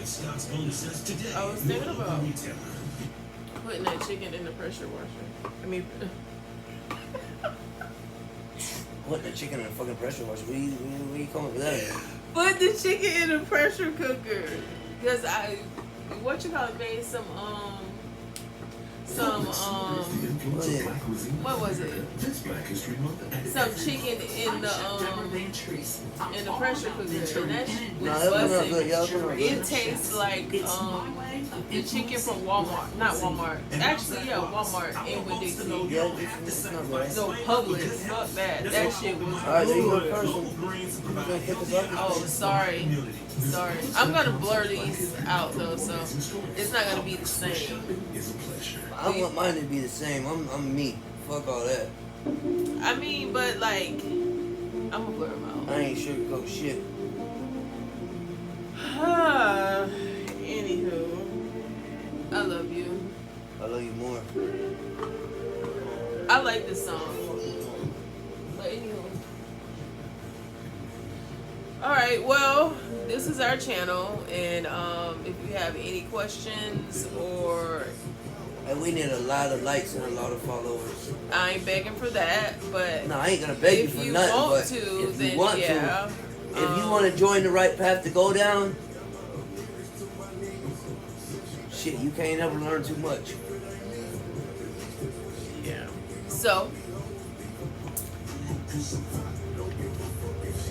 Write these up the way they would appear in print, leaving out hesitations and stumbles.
I was thinking about putting that chicken in the pressure washer. I mean, What, the chicken in the fucking pressure washer? Where you coming with that? put the chicken in the pressure cooker. Because what you call it, made what was it? Some chicken in the pressure cooker, and that shit was busting. It tastes like the chicken from Walmart, not Walmart. Actually, yeah, Walmart in Winn-Dixie. Yeah, it's not bad. So Publix, fuck that. That shit was. Alright, there you go, person. You gonna pick us up? Oh, sorry. I'm gonna blur these out though, so it's not gonna be the same. I want mine to be the same. I'm meat. Fuck all that. I mean, but like, I'm gonna blur them out. I ain't sugarcoat shit. Anywho, I love you. I love you more. I like this song. But anywho. Alright, well, this is our channel, and if you have any questions or And we need a lot of likes and a lot of followers. I ain't begging for that, but No, I ain't gonna beg you for nothing, but if you want to, if you want to join the right path to go down, shit, you can't ever learn too much. Yeah. So,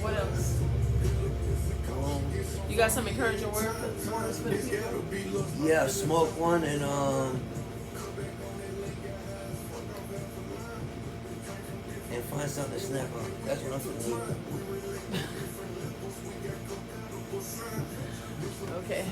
what else? You got some encouraging words for the people? Yeah, smoke one and find something to snap on. That's what I'm gonna do. Okay.